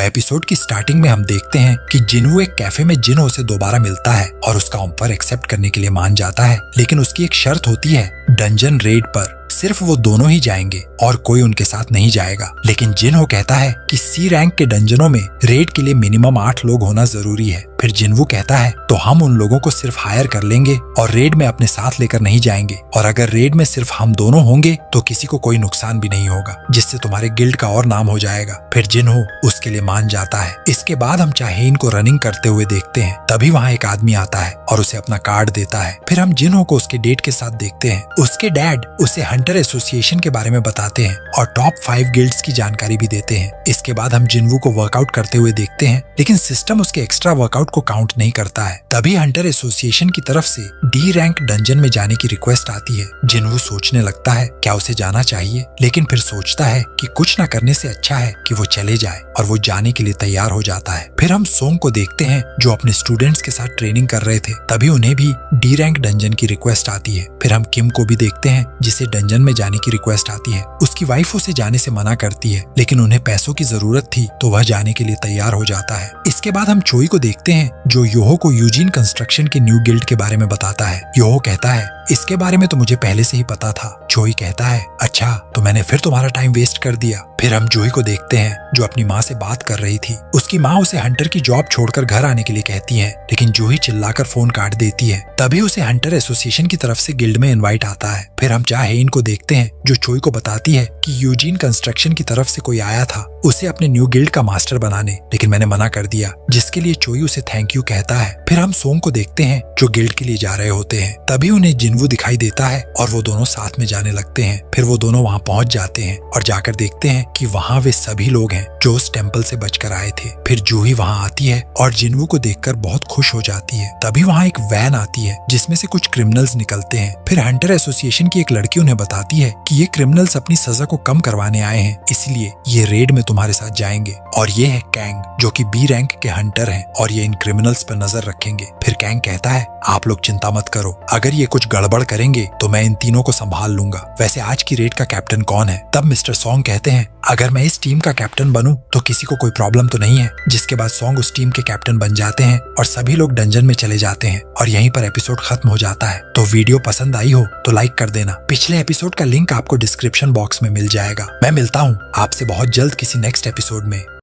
Episode की starting में हम देखते हैं कि जिनवू एक कैफे में जिनहो से दोबारा मिलता है और उसका ऑफर एक्सेप्ट करने के लिए मान जाता है, लेकिन उसकी एक शर्त होती है, डंजन रेड पर सिर्फ वो दोनों ही जाएंगे और कोई उनके साथ नहीं जाएगा। लेकिन जिनहो कहता है कि सी रैंक के डंजनों में रेड के लिए मिनिमम 8 लोग होना जरूरी है। फिर जिनवू कहता है तो हम उन लोगों को सिर्फ हायर कर लेंगे और रेड में अपने साथ लेकर नहीं जाएंगे, और अगर रेड में सिर्फ हम दोनों होंगे तो किसी को कोई नुकसान भी नहीं होगा, जिससे तुम्हारे गिल्ड का और नाम हो जाएगा। फिर जिनहो उसके लिए मान जाता है। इसके बाद हम चाहेन को रनिंग करते हुए देखते हैं। तभी वहाँ एक आदमी आता है और उसे अपना कार्ड देता है। फिर हम जिनहो को उसके डेट के साथ देखते हैं। उसके डैड उसे हंटर एसोसिएशन के बारे में बताते हैं और टॉप 5 गिल्ड्स की जानकारी भी देते हैं। इसके बाद हम जिनवू को वर्कआउट करते हुए देखते हैं, लेकिन सिस्टम उसके एक्स्ट्रा वर्कआउट को काउंट नहीं करता है। तभी हंटर एसोसिएशन की तरफ से डी रैंक डंजन में जाने की रिक्वेस्ट आती है। जिनवू सोचने लगता है क्या उसे जाना चाहिए, लेकिन फिर सोचता है कि कुछ न करने से अच्छा है कि वो चले जाए, और वो जाने के लिए तैयार हो जाता है। फिर हम सोंग को देखते हैं जो अपने स्टूडेंट्स के साथ ट्रेनिंग कर रहे थे। तभी उन्हें भी डी रैंक डंजन की रिक्वेस्ट आती है। फिर हम किम को भी देखते हैं जिसे डंजन में जाने की रिक्वेस्ट आती है। उसकी वाइफ उसे जाने से मना करती है, लेकिन उन्हें पैसों की जरूरत थी तो वह जाने के लिए तैयार हो जाता है। इसके बाद हम चोई को देखते हैं जो योहो को यूजीन कंस्ट्रक्शन के न्यू गिल्ड के बारे में बताता है। योहो कहता है इसके बारे में तो मुझे पहले से ही पता था। चोई कहता है अच्छा, तो मैंने फिर तुम्हारा टाइम वेस्ट कर दिया। फिर हम जूही को देखते हैं जो अपनी माँ से बात कर रही थी। उसकी माँ उसे हंटर की जॉब छोड़कर घर आने के लिए कहती है, लेकिन जूही चिल्लाकर फोन काट देती है। तभी उसे हंटर एसोसिएशन की तरफ से गिल्ड में इनवाइट आता है। फिर हम चाहेन को देखते हैं जो चोई को बताती है कि यूजीन कंस्ट्रक्शन की तरफ से कोई आया था उसे अपने न्यू गिल्ड का मास्टर बनाने, लेकिन मैंने मना कर दिया, जिसके लिए चोई उसे थैंक यू कहता है। फिर हम सोंग को देखते हैं जो गिल्ड के लिए जा रहे होते हैं। तभी उन्हें जिनवू दिखाई देता है और वो दोनों साथ में जाने लगते हैं। फिर वो दोनों वहाँ पहुँच जाते हैं और जाकर देखते हैं कि वहाँ वे सभी लोग हैं जो उस टेम्पल से बचकर आए थे। फिर जूही वहाँ आती है और जिनवू को देखकर बहुत खुश हो जाती है। तभी वहाँ एक वैन आती है जिसमें से कुछ क्रिमिनल्स निकलते हैं। फिर हंटर एसोसिएशन की एक लड़की उन्हें बताती है कि ये क्रिमिनल्स अपनी सजा को कम करवाने आए हैं, इसलिए ये रेड में तुम्हारे साथ जाएंगे। और ये है कैंग जो कि बी रैंक के हंटर हैं और ये इन क्रिमिनल्स पर नजर रखेंगे। फिर कैंग कहता है आप लोग चिंता मत करो, अगर ये कुछ गड़बड़ करेंगे तो मैं इन तीनों को संभाल लूंगा। वैसे आज की रेड का कैप्टन कौन है? तब मिस्टर सॉन्ग कहते हैं अगर मैं इस टीम का कैप्टन बनूं तो किसी को कोई प्रॉब्लम तो नहीं है। जिसके बाद सॉन्ग उस टीम के कैप्टन बन जाते हैं और सभी लोग डंजन में चले जाते हैं और यहीं पर एपिसोड खत्म हो जाता है। तो वीडियो पसंद आई हो तो लाइक कर देना। पिछले एपिसोड का लिंक आपको डिस्क्रिप्शन बॉक्स में मिल जाएगा। मैं मिलता हूँ आपसे बहुत जल्द किसी नेक्स्ट एपिसोड में।